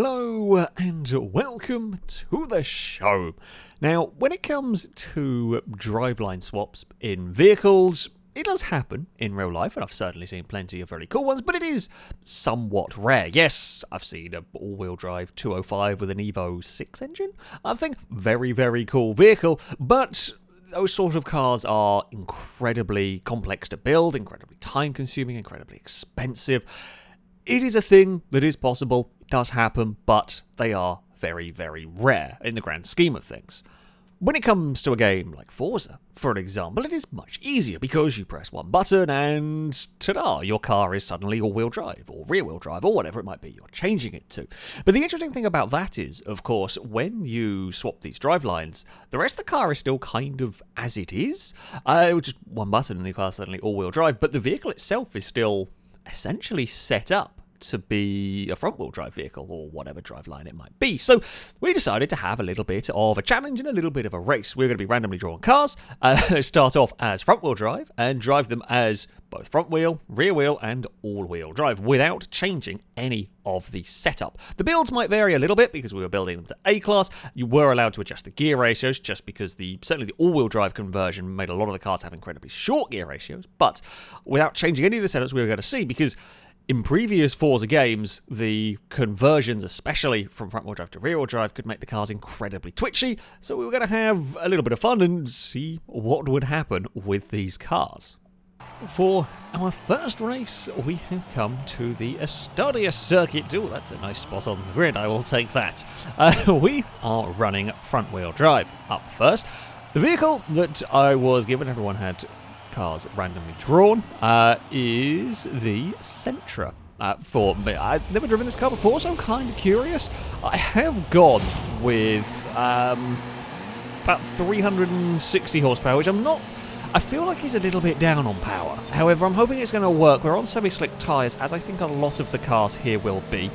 Hello and welcome to the show. Now, when it comes to driveline swaps in vehicles, it does happen in real life, and I've certainly seen plenty of very cool ones, but it is somewhat rare. Yes, I've seen an all-wheel drive 205 with an Evo 6 engine. I think very, very cool vehicle, but those sort of cars are incredibly complex to build, incredibly time-consuming, incredibly expensive. It is a thing that is possible, it does happen, but they are very, very rare in the grand scheme of things. When it comes to a game like Forza, for an example, it is much easier because you press one button and ta-da, your car is suddenly all-wheel drive or rear-wheel drive or whatever it might be you're changing it to. But the interesting thing about that is, of course, when you swap these drivelines, the rest of the car is still kind of as it is. Just one button and the car is suddenly all-wheel drive, but the vehicle itself is still essentially set up to be a front-wheel drive vehicle or whatever driveline it might be. So we decided to have a little bit of a challenge and a little bit of a race. We're going to be randomly drawing cars, start off as front-wheel drive and drive them as both front-wheel, rear-wheel and all-wheel drive without changing any of the setup. The builds might vary a little bit because we were building them to A-class. You were allowed to adjust the gear ratios just because certainly the all-wheel drive conversion made a lot of the cars have incredibly short gear ratios, but without changing any of the setups we were going to see, because in previous Forza games, the conversions, especially from front-wheel drive to rear-wheel drive, could make the cars incredibly twitchy, so we were going to have a little bit of fun and see what would happen with these cars. For our first race, we have come to the Estonia Circuit. Oh, that's a nice spot on the grid, I will take that. We are running front-wheel drive up first. The vehicle that I was given, everyone had cars randomly drawn, is the Sentra. For me, I've never driven this car before, so I'm kind of curious. I have gone with about 360 horsepower, which I feel like he's a little bit down on power. However, I'm hoping it's going to work. We're on semi-slick tyres, as I think a lot of the cars here will be.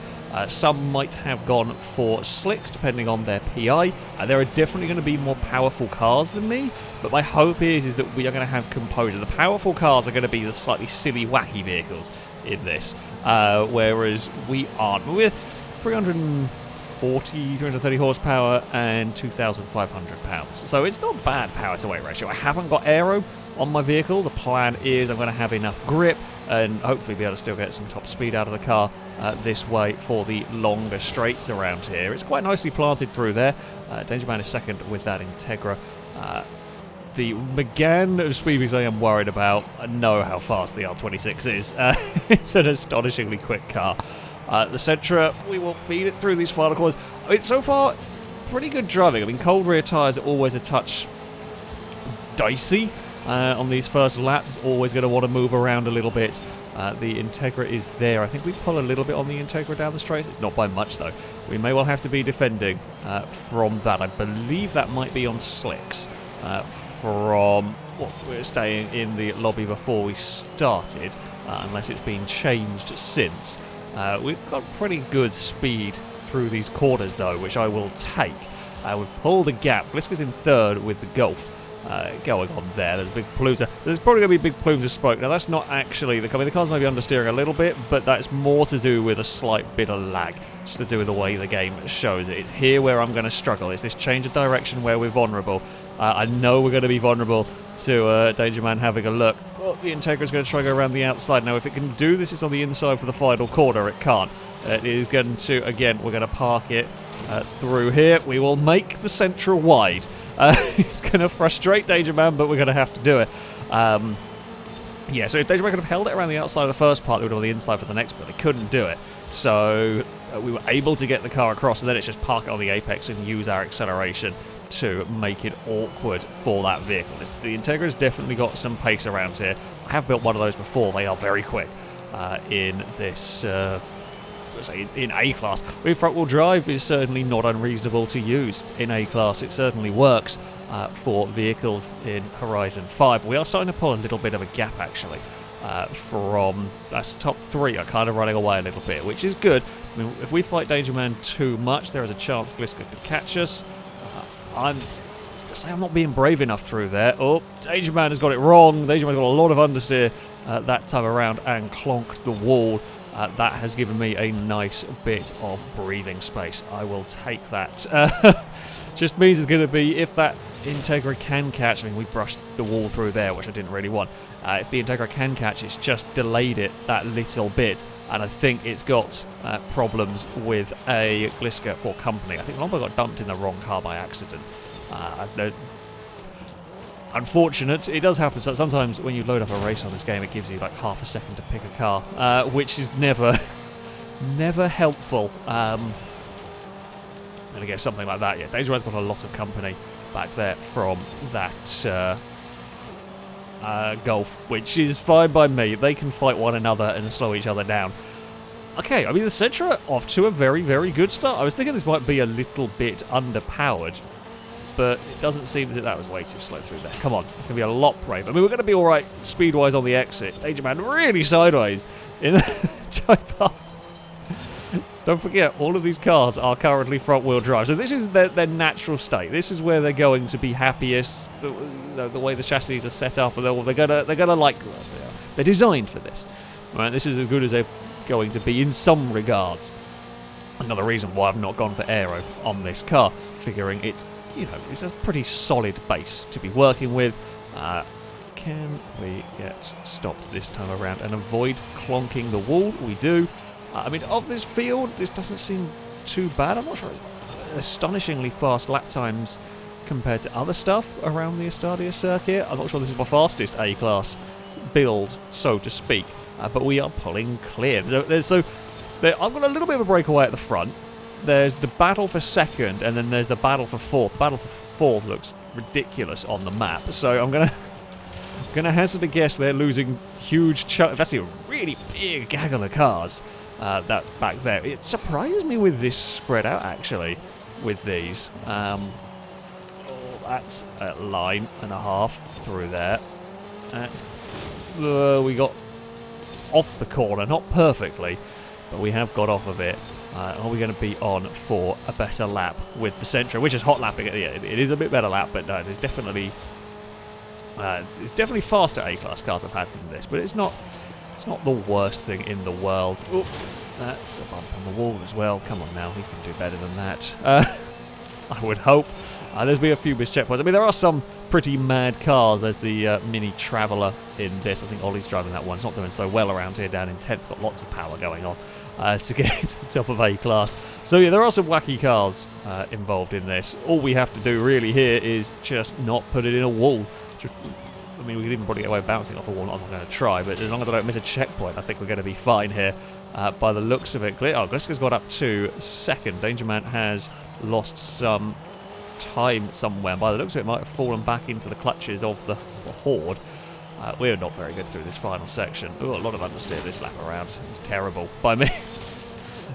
Some might have gone for slicks, depending on their PI. There are definitely going to be more powerful cars than me, but my hope is that we are going to have composure. The powerful cars are going to be the slightly silly, wacky vehicles in this, whereas we aren't. We're 330 horsepower and 2,500 pounds, so it's not bad power to weight ratio. I haven't got aero on my vehicle. The plan is I'm going to have enough grip and hopefully be able to still get some top speed out of the car this way for the longer straights around here. It's quite nicely planted through there. Danger Man is second with that Integra. The Megane speed because I am worried about. I know how fast the R26 is. It's an astonishingly quick car. The Sentra, we will feed it through these final corners. I mean, so far, pretty good driving. I mean, cold rear tyres are always a touch dicey. On these first laps, always going to want to move around a little bit. The Integra is there. I think we pull a little bit on the Integra down the straight. It's not by much, though. We may well have to be defending from that. I believe that might be on slicks from what we were staying in the lobby before we started, unless it's been changed since. We've got pretty good speed through these corners, though, which I will take. We've pulled a gap. Bliska's in third with the Golf. Going on there. There's a big plume. There's probably going to be big plumes of smoke. Now, that's not actually the car's maybe understeering a little bit, but that's more to do with a slight bit of lag, just to do with the way the game shows it. It's here where I'm going to struggle. It's this change of direction where we're vulnerable. I know we're going to be vulnerable to Danger Man having a look. Well, the Integra's going to try to go around the outside. Now, if it can do this, it's on the inside for the final corner. It can't. It is going to, again, we're going to park it through here. We will make the Sentra wide. It's going to frustrate Danger Man, but we're going to have to do it. Yeah, so if Danger Man could have held it around the outside of the first part, they would have on the inside for the next, but they couldn't do it. So we were able to get the car across, and then it's just park it on the apex and use our acceleration to make it awkward for that vehicle. The Integra's definitely got some pace around here. I have built one of those before. They are very quick in this in A-class. With front-wheel drive is certainly not unreasonable to use in A-class. It certainly works for vehicles in Horizon 5. We are starting to pull a little bit of a gap, actually, from that's top three are kind of running away a little bit, which is good. I mean, if we fight Danger Man too much, there is a chance Bliska could catch us. I'm not being brave enough through there. Oh, Danger Man has got it wrong. Danger Man's got a lot of understeer that time around and clonked the wall That has given me a nice bit of breathing space. I will take that. Just means it's going to be, if that Integra can catch, I mean, we brushed the wall through there, which I didn't really want. If the Integra can catch, it's just delayed it that little bit, and I think it's got problems with a Gliska for company. I think Lombo got dumped in the wrong car by accident. Unfortunate, it does happen. So sometimes when you load up a race on this game, it gives you like half a second to pick a car, which is never helpful. And I guess something like that, yeah. Dangerous got a lot of company back there from that Golf, which is fine by me. They can fight one another and slow each other down. Okay, I mean, the Sentra off to a very, very good start. I was thinking this might be a little bit underpowered, but it doesn't seem that was way too slow through there. Come on, it can be a lot braver. I mean, we're going to be all right speed-wise on the exit. Danger Man really sideways in the type up. Don't forget, all of these cars are currently front-wheel drive, so this is their natural state. This is where they're going to be happiest. The way the chassis are set up, and they're gonna like us. They're designed for this. Right, this is as good as they're going to be in some regards. Another reason why I've not gone for aero on this car, figuring it's a pretty solid base to be working with. Can we get stopped this time around and avoid clonking the wall? We do. I mean, of this field, this doesn't seem too bad. I'm not sure. Astonishingly fast lap times compared to other stuff around the Estonia Circuit. I'm not sure this is my fastest A-class build, so to speak. But we are pulling clear. I've got a little bit of a breakaway at the front. There's the battle for second, and then there's the battle for fourth. The battle for fourth looks ridiculous on the map, so I'm gonna hazard a guess they're losing huge chunks. That's a really big gaggle of cars. That back there. It surprised me with this spread out, actually, with these. That's a line and a half through there. That's, we got off the corner, not perfectly, but we have got off of it. Are we going to be on for a better lap with the Sentra, which is hot lapping? Yeah, it is a bit better lap, but no, there's definitely faster A-class cars I've had than this, but it's not the worst thing in the world. Ooh, that's a bump on the wall as well. Come on now, we can do better than that. I would hope. There's been a few missed checkpoints. I mean, there are some pretty mad cars. There's the Mini Traveller in this. I think Ollie's driving that one. It's not doing so well around here down in 10th. Got lots of power going on to get to the top of A-class. So yeah, there are some wacky cars involved in this. All we have to do really here is just not put it in a wall. I mean, we could even probably get away with bouncing off a wall. I'm not going to try, but as long as I don't miss a checkpoint, I think we're going to be fine here. By the looks of it, Gliska's got up to second. Danger Man has lost some time somewhere. By the looks of it, might have fallen back into the clutches of the Horde. We're not very good through this final section. Ooh, a lot of understeer this lap around. It's terrible by me.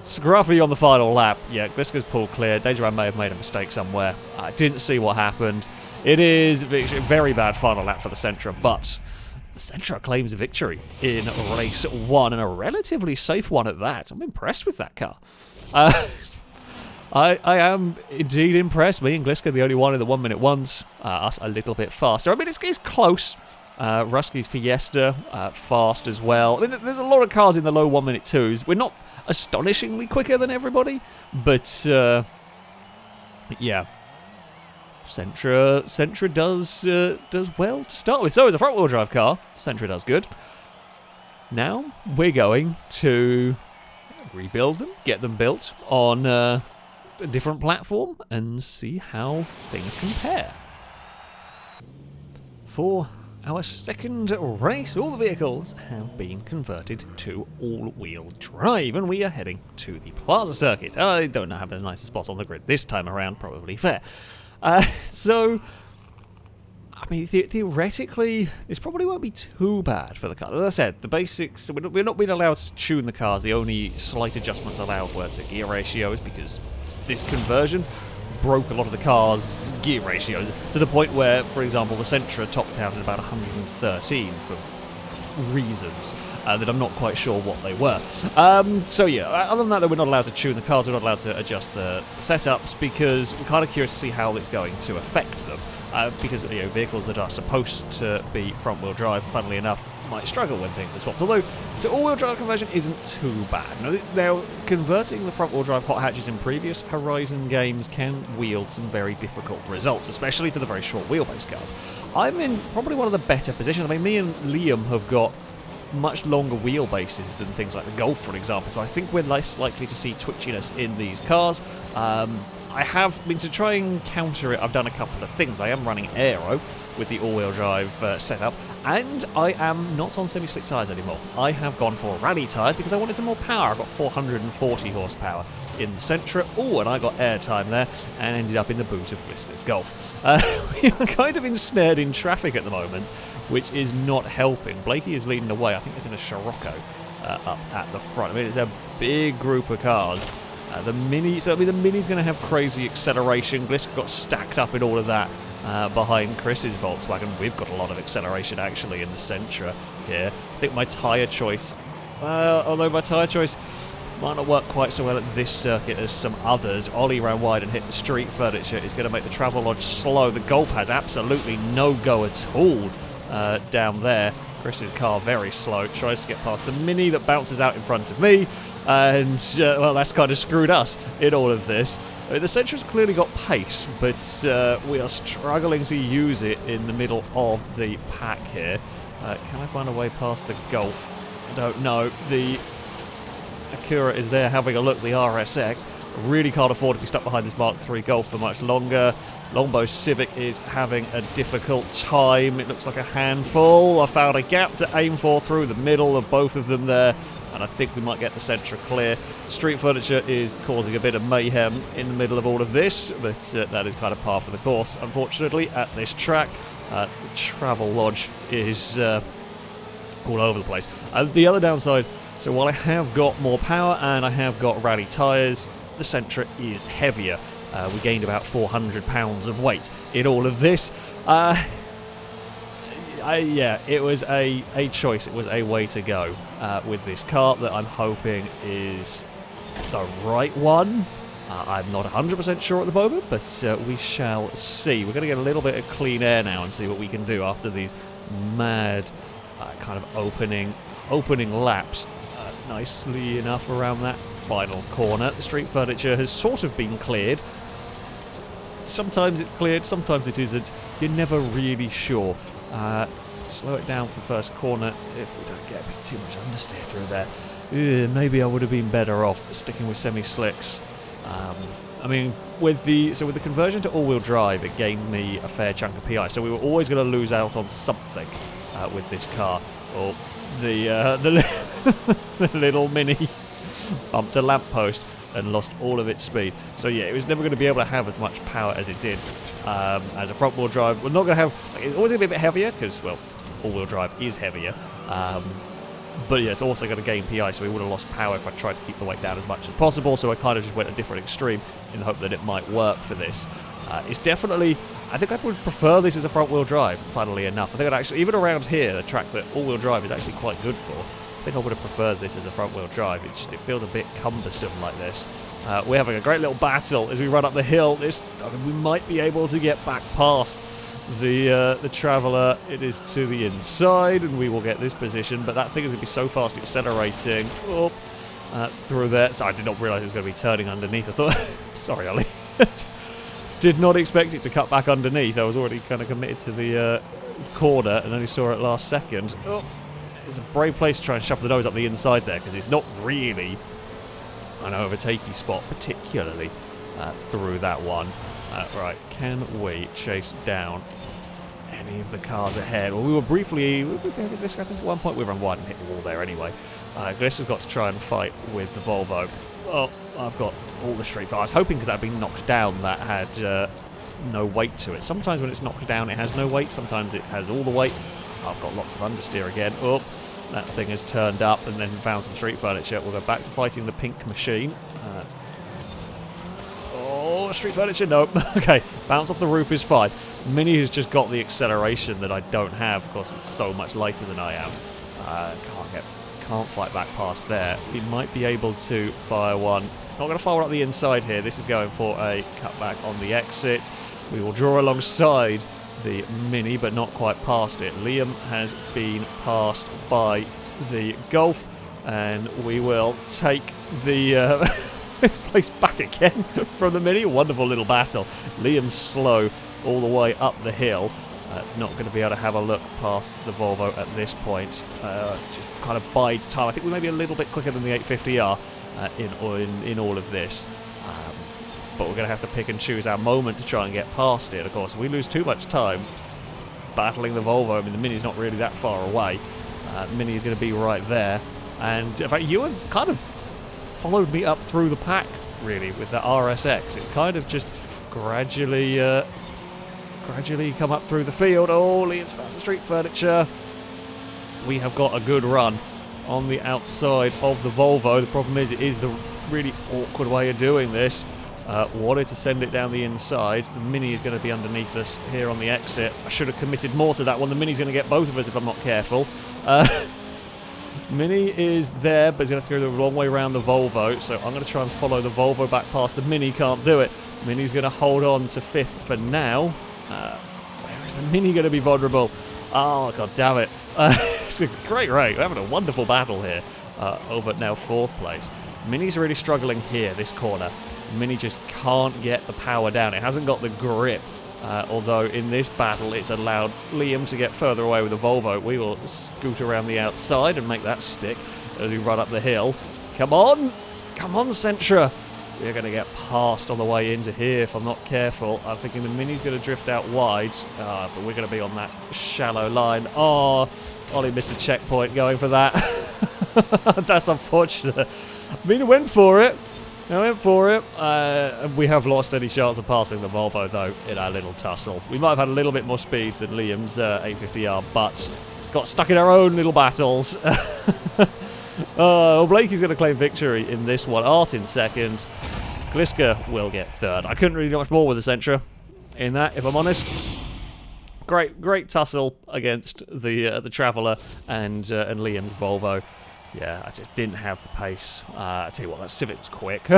Scruffy on the final lap. Yeah, Gliska's pulled clear. Danger Man may have made a mistake somewhere. I didn't see what happened. It is a very bad final lap for the Sentra, but the Sentra claims victory in race 1, and a relatively safe one at that. I'm impressed with that car. I am indeed impressed. Me and Gliska are the only one in the 1 minute ones. Us a little bit faster. I mean, it's close. Rusky's Fiesta, fast as well. I mean, there's a lot of cars in the low 1 minute 2s. We're not astonishingly quicker than everybody, but yeah. Sentra does well to start with. So is a front-wheel drive car. Sentra does good. Now we're going to rebuild them, get them built on a different platform, and see how things compare. For our second race, all the vehicles have been converted to all-wheel drive, and we are heading to the Plaza Circuit. I don't have the nicest spot on the grid this time around, probably fair. So, I mean, theoretically, this probably won't be too bad for the car. As I said, the basics, we're not being allowed to tune the cars. The only slight adjustments allowed were to gear ratios, because this conversion broke a lot of the car's gear ratios, to the point where, for example, the Sentra topped out at about 113 for reasons that I'm not quite sure what they were. So yeah, other than that, we're not allowed to tune the cars, we're not allowed to adjust the setups, because we're kind of curious to see how it's going to affect them. Because vehicles that are supposed to be front-wheel drive, funnily enough, might struggle when things are swapped. Although, the all-wheel drive conversion isn't too bad. Now, converting the front-wheel drive hot hatches in previous Horizon games can wield some very difficult results, especially for the very short wheelbase cars. I'm in probably one of the better positions. I mean, me and Liam have got much longer wheelbases than things like the Golf, for example, so I think we're less likely to see twitchiness in these cars. I have been to try and counter it. I've done a couple of things. I am running aero with the all-wheel drive setup, and I am not on semi-slick tyres anymore. I have gone for rally tyres because I wanted some more power. I've got 440 horsepower in the Sentra. Oh, and I got airtime there and ended up in the boot of Glister's Golf. We are kind of ensnared in traffic at the moment, which is not helping. Blakey is leading the way. I think it's in a Scirocco up at the front. I mean, it's a big group of cars. The Mini's going to have crazy acceleration. Glister got stacked up in all of that behind Chris's Volkswagen. We've got a lot of acceleration actually in the Sentra here. I think my tyre choice, although my tyre choice might not work quite so well at this circuit as some others. Ollie ran wide and hit the street furniture. It's going to make the Travelodge slow. The Golf has absolutely no go at all down there. Chris's car very slow, tries to get past the Mini that bounces out in front of me, and well, that's kind of screwed us in all of this. I mean, the Sentra's clearly got pace, but we are struggling to use it in the middle of the pack here. Can I find a way past the Golf? I don't know. The Acura is there having a look, the RSX. Really can't afford to be stuck behind this Mark III Golf for much longer. Longbow Civic is having a difficult time. It looks like a handful. I found a gap to aim for through the middle of both of them there, and I think we might get the Sentra clear. Street Furniture is causing a bit of mayhem in the middle of all of this, but that is kind of par for the course, unfortunately, at this track. The Travelodge is all over the place. The other downside, so while I have got more power and I have got rally tyres, the Sentra is heavier. We gained about 400 pounds of weight in all of this. Yeah, it was a choice. It was a way to go with this car that I'm hoping is the right one. I'm not 100% sure at the moment, but we shall see. We're going to get a little bit of clean air now and see what we can do after these mad kind of opening laps. Nicely enough around that final corner. The Street Furniture has sort of been cleared. Sometimes it's cleared, sometimes it isn't. You're never really sure. Slow it down for first corner if we don't get a bit too much understeer through there. Maybe I would have been better off sticking with semi-slicks. I mean, with the conversion to all-wheel drive, it gained me a fair chunk of PI, so we were always going to lose out on something with this car. Or the little Mini bumped a lamppost and lost all of its speed. So yeah, it was never going to be able to have as much power as it did as a front-wheel drive. We're not going to have... It's always going to be a bit heavier because, well, all-wheel drive is heavier. But yeah, it's also going to gain PI, so we would have lost power if I tried to keep the weight down as much as possible. So I kind of just went a different extreme in the hope that it might work for this. It's definitely... I think I would prefer this as a front-wheel drive, funnily enough. I think I'd actually... Even around here, the track that all-wheel drive is actually quite good for, I think I would have preferred this as a front-wheel drive. It feels a bit cumbersome like this. We're having a great little battle as we run up the hill. We might be able to get back past the Traveller. It is to the inside, and we will get this position. But that thing is going to be so fast accelerating through there. So I did not realise it was going to be turning underneath. I thought, sorry, Ollie. Did not expect it to cut back underneath. I was already kind of committed to the corner, and only saw it last second. It's a brave place to try and shuffle the nose up the inside there, because it's not really an overtakey spot, particularly through that one. Right, can we chase down any of the cars ahead? Well, we were briefly having this. I think at one point we ran wide and hit the wall there anyway. Gliss has got to try and fight with the Volvo. Oh, I've got all the street. I was hoping because that had been knocked down that had no weight to it. Sometimes when it's knocked down it has no weight, sometimes it has all the weight. I've got lots of understeer again. Oh, that thing has turned up and then found some street furniture. We'll go back to fighting the pink machine. Street furniture, nope. Okay, bounce off the roof is fine. Mini has just got the acceleration that I don't have. Of course, it's so much lighter than I am. Can't fight back past there. We might be able to fire one. Not going to fire one up the inside here. This is going for a cutback on the exit. We will draw alongside the Mini, but not quite past it. Liam has been passed by the Golf, and we will take the this place back again from the Mini. A wonderful little battle. Liam's slow all the way up the hill. Not going to be able to have a look past the Volvo at this point. Just kind of bides time. I think we may be a little bit quicker than the 850R in all of this. But we're going to have to pick and choose our moment to try and get past it. Of course, if we lose too much time battling the Volvo, I mean, the Mini's not really that far away. Mini is going to be right there. And in fact, Ewan's kind of followed me up through the pack, really, with the RSX. It's kind of just gradually come up through the field. Oh, Liam's found some street furniture. We have got a good run on the outside of the Volvo. The problem is, it is the really awkward way of doing this. Wanted to send it down the inside. The Mini is going to be underneath us here on the exit. I should have committed more to that one. The Mini's going to get both of us if I'm not careful. Mini is there, but he's going to have to go the long way around the Volvo. So I'm going to try and follow the Volvo back past the Mini. Can't do it. Mini's going to hold on to 5th for now. Where is the Mini going to be vulnerable? Oh, god damn it. It's a great race. We're having a wonderful battle here over now 4th place. Mini's really struggling here, this corner. Mini just can't get the power down. It hasn't got the grip. Although in this battle it's allowed Liam to get further away with the Volvo. We will scoot around the outside and make that stick as we run up the hill. Come on! Come on, Sentra! We're going to get passed on the way into here if I'm not careful. I'm thinking the Mini's going to drift out wide, but we're going to be on that shallow line. Oh, Ollie missed a checkpoint going for that. That's unfortunate. Mini went for it. I went for it. We have lost any chance of passing the Volvo, though, in our little tussle. We might have had a little bit more speed than Liam's 850R, but got stuck in our own little battles. Well, Blakey's going to claim victory in this one. Art in 2nd. Gliska will get 3rd. I couldn't really do much more with the Sentra in that, if I'm honest. Great tussle against the Traveller and Liam's Volvo. Yeah, I just didn't have the pace. I tell you what, that Civic was quick.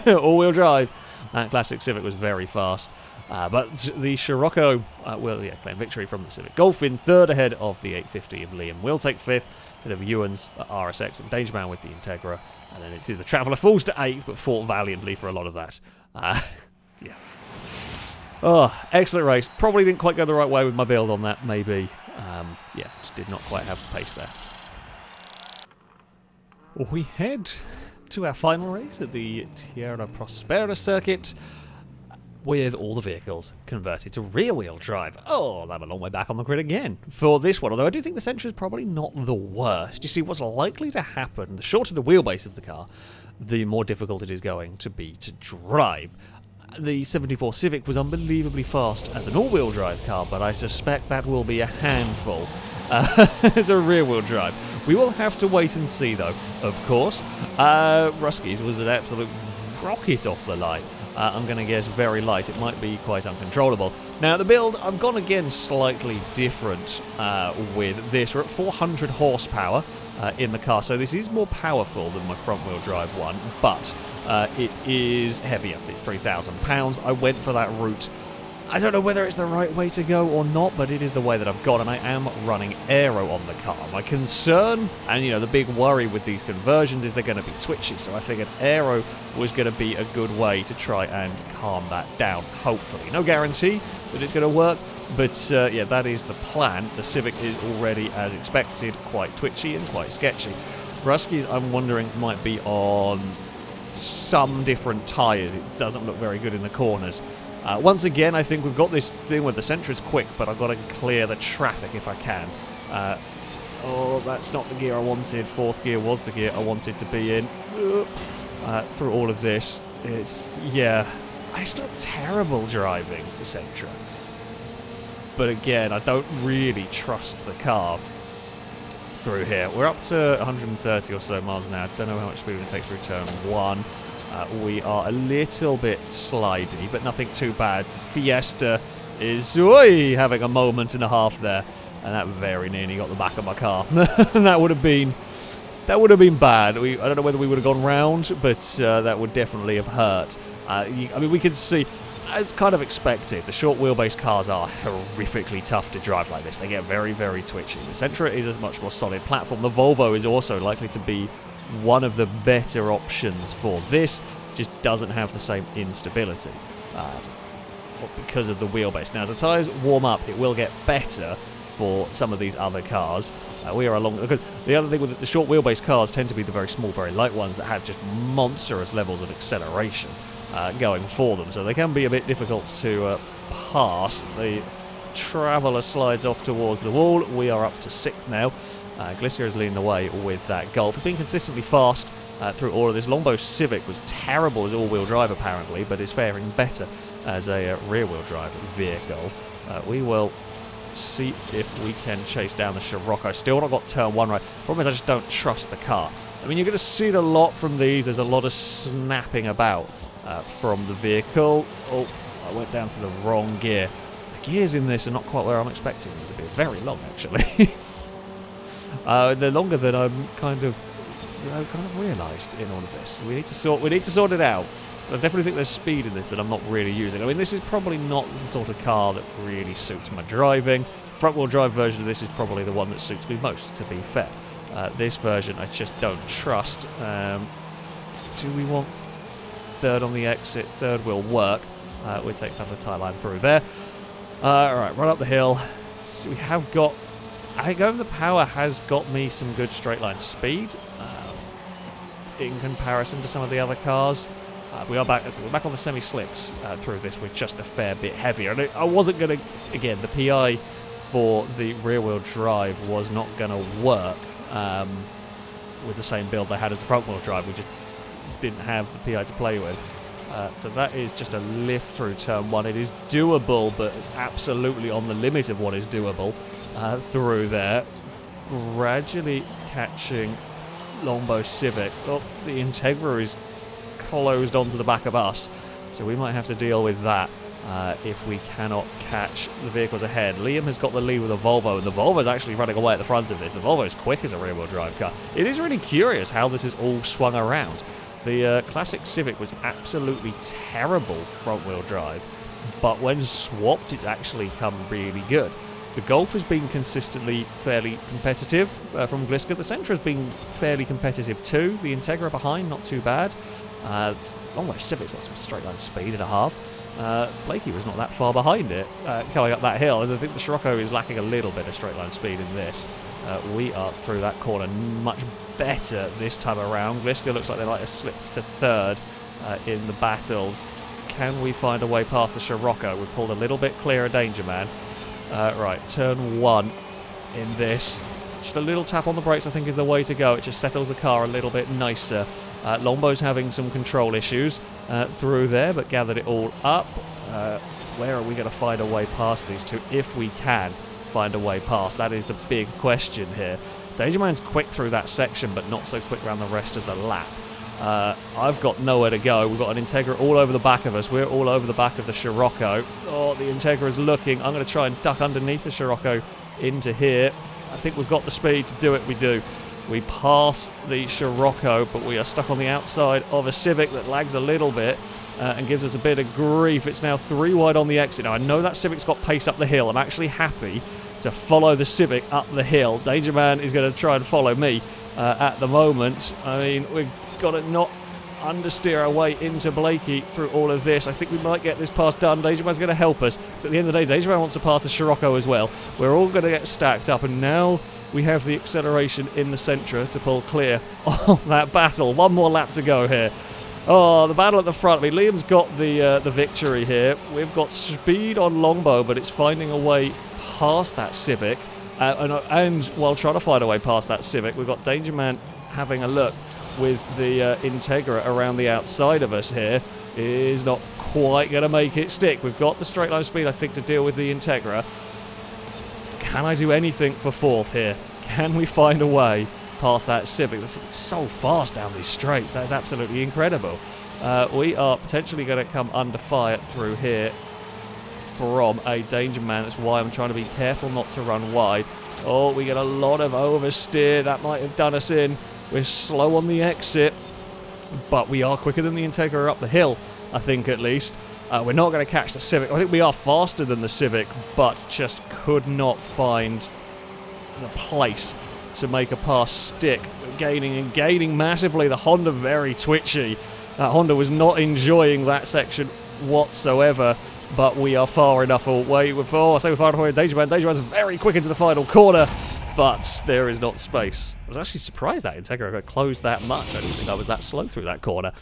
All-wheel drive. That classic Civic was very fast. But the Scirocco will claim victory from the Civic. Golf in 3rd ahead of the 850 of Liam. Will take 5th ahead of Ewan's RSX and Dangerman with the Integra. And then it's the Traveller falls to 8th, but fought valiantly for a lot of that. Yeah. Oh, excellent race. Probably didn't quite go the right way with my build on that, maybe. Yeah, just did not quite have the pace there. We head to our final race at the Tierra Prospera Circuit with all the vehicles converted to rear-wheel drive. Oh, I'm a long way back on the grid again for this one, although I do think the Sentra is probably not the worst. You see, what's likely to happen, the shorter the wheelbase of the car, the more difficult it is going to be to drive. The 74 Civic was unbelievably fast as an all-wheel drive car, but I suspect that will be a handful as a rear-wheel drive. We will have to wait and see, though, of course. Ruskies was an absolute rocket off the line. I'm going to guess very light. It might be quite uncontrollable. Now, the build, I've gone again slightly different with this. We're at 400 horsepower in the car, so this is more powerful than my front-wheel drive one, but it is heavier. It's 3,000 pounds. I went for that route. I don't know whether it's the right way to go or not, but it is the way that I've gone, and I am running aero on the car. My concern, and the big worry with these conversions is they're going to be twitchy, so I figured aero was going to be a good way to try and calm that down, hopefully. No guarantee that it's going to work, but yeah, that is the plan. The Civic is already, as expected, quite twitchy and quite sketchy. Ruskies, I'm wondering, might be on some different tyres. It doesn't look very good in the corners. Once again, I think we've got this thing where the Sentra's quick, but I've got to clear the traffic if I can. Oh, that's not the gear I wanted. 4th gear was the gear I wanted to be in. Through all of this, yeah, it's not terrible driving the Sentra. But again, I don't really trust the car through here. We're up to 130 or so miles an hour. Don't know how much speed we're going to take through turn 1. We are a little bit slidey, but nothing too bad. Fiesta is having a moment and a half there, and that very nearly got the back of my car. That would have been bad. I don't know whether we would have gone round, but that would definitely have hurt. I mean, we could see. as kind of expected, the short wheelbase cars are horrifically tough to drive like this. They get very, very twitchy. The Sentra is a much more solid platform. The Volvo is also likely to be one of the better options for this. Just doesn't have the same instability because of the wheelbase. Now, as the tyres warm up, it will get better for some of these other cars. We are along. Because the other thing with the short wheelbase cars tend to be the very small, very light ones that have just monstrous levels of acceleration going for them, so they can be a bit difficult to pass. The Traveller slides off towards the wall. We are up to 6th now. Gliska is leading the way with that Golf. It's been consistently fast through all of this. Longbow Civic was terrible as all-wheel drive apparently, but is faring better as a rear-wheel drive vehicle. We will see if we can chase down the Scirocco. Still not got turn 1 right. Problem is I just don't trust the car. I mean, you're going to see it a lot from these. There's a lot of snapping about from the vehicle. Oh, I went down to the wrong gear. The gears in this are not quite where I'm expecting them to be. Very long, actually. They're longer than I'm kind of realised in all of this. We need to sort it out. I definitely think there's speed in this that I'm not really using. I mean, this is probably not the sort of car that really suits my driving. Front-wheel drive version of this is probably the one that suits me most, to be fair. This version I just don't trust. Do we want 3rd on the exit? 3rd will work. We'll take the tie line through there. Alright, run up the hill. So we have got... I think going the power has got me some good straight line speed in comparison to some of the other cars. We're back on the semi-slicks through this. We're just a fair bit heavier. And I wasn't going to... Again, the PI for the rear-wheel drive was not going to work with the same build they had as the front-wheel drive. We just didn't have the PI to play with. So that is just a lift through turn 1. It is doable, but it's absolutely on the limit of what is doable through there. Gradually catching Longbow Civic. Oh, the Integra is closed onto the back of us, so we might have to deal with that if we cannot catch the vehicles ahead. Liam has got the lead with a Volvo, and the Volvo is actually running away at the front of this. The Volvo is quick as a rear-wheel drive car. It is really curious how this is all swung around. The classic Civic was absolutely terrible front-wheel drive, but when swapped, it's actually come really good. The Golf has been consistently fairly competitive from Gliska. The Sentra has been fairly competitive too. The Integra behind, not too bad. Longbow Civic's got some straight line speed and a half. Blakey was not that far behind it going up that hill. I think the Scirocco is lacking a little bit of straight line speed in this. We are through that corner much better this time around. Gliska looks like they might have slipped to 3rd in the battles. Can we find a way past the Scirocco? We've pulled a little bit clearer danger, man. Right, turn 1 in this. Just a little tap on the brakes, I think, is the way to go. It just settles the car a little bit nicer. Lombow's having some control issues through there, but gathered it all up. Where are we going to find a way past these two? If we can find a way past, that is the big question here. Danger Man's quick through that section, but not so quick around the rest of the lap. I've got nowhere to go. We've got an Integra all over the back of us. We're all over the back of the Scirocco. Oh, the Integra's looking. I'm going to try and duck underneath the Scirocco into here. I think we've got the speed to do it. We do. We pass the Scirocco, but we are stuck on the outside of a Civic that lags a little bit and gives us a bit of grief. It's now 3 wide on the exit. Now, I know that Civic's got pace up the hill. I'm actually happy to follow the Civic up the hill. Danger Man is going to try and follow me at the moment. I mean, we've got to not understeer our way into Blakey through all of this. I think we might get this pass done. Danger Man's going to help us. So at the end of the day, Danger Man wants to pass the Scirocco as well. We're all going to get stacked up, and now we have the acceleration in the Sentra to pull clear of that battle. One more lap to go here. Oh, the battle at the front. I mean, Liam's got the victory here. We've got speed on Longbow, but it's finding a way past that Civic. And while trying to find a way past that Civic, we've got Danger Man having a look with the Integra around the outside of us here. Is not quite going to make it stick. We've got the straight line speed, I think, to deal with the Integra. Can I do anything for 4th here? Can we find a way past that Civic? That's so fast down these straights. That is absolutely incredible. We are potentially going to come under fire through here from a Danger Man. That's why I'm trying to be careful not to run wide. Oh, we get a lot of oversteer. That might have done us in. We're slow on the exit, but we are quicker than the Integra up the hill, I think, at least. We're not going to catch the Civic. I think we are faster than the Civic, but just could not find the place to make a pass stick. Gaining massively. The Honda very twitchy. Honda was not enjoying that section whatsoever, but we are far enough away. We're far enough away. Dangerman's very quick into the final corner, but there is not space. I was actually surprised that Integra got closed that much. I didn't think I was that slow through that corner.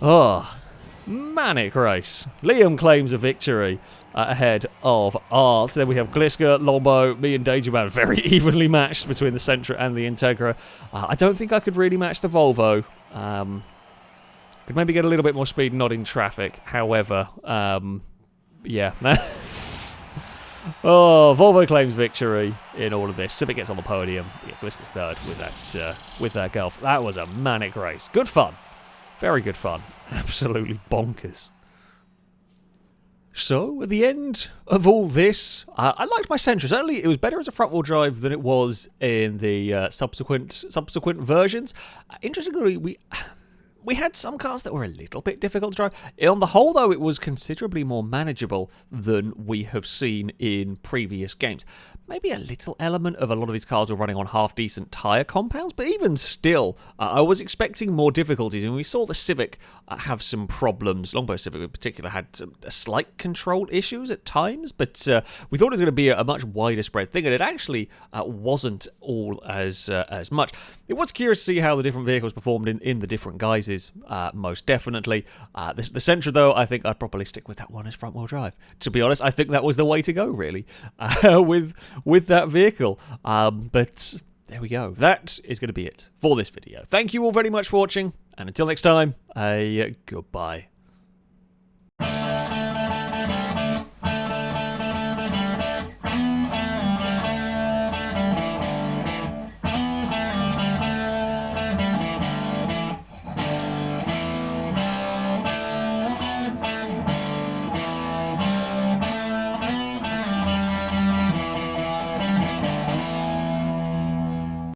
Oh, manic race. Liam claims a victory ahead of Art. Then we have Gliska, Lombo, me and Dangerman very evenly matched between the Sentra and the Integra. I don't think I could really match the Volvo. Could maybe get a little bit more speed not in traffic. However, yeah. Oh, Volvo claims victory in all of this. Civic gets on the podium. Yeah, Gliska's third with that Golf. That was a manic race. Good fun. Very good fun. Absolutely bonkers. So, at the end of all this, I liked my Sentra. Certainly, it was better as a front-wheel drive than it was in the subsequent versions. Interestingly, we had some cars that were a little bit difficult to drive. On the whole, though, it was considerably more manageable than we have seen in previous games. Maybe a little element of a lot of these cars were running on half-decent tyre compounds, but even still, I was expecting more difficulties, and we saw the Civic have some problems. Longbow Civic in particular had slight control issues at times, but we thought it was going to be a much wider spread thing, and it actually wasn't all as much. It was curious to see how the different vehicles performed in the different guises, most definitely. The Sentra, though, I think I'd probably stick with that one as front-wheel drive. To be honest, I think that was the way to go, really, with that vehicle. But there we go. That is going to be it for this video. Thank you all very much for watching, and until next time, goodbye.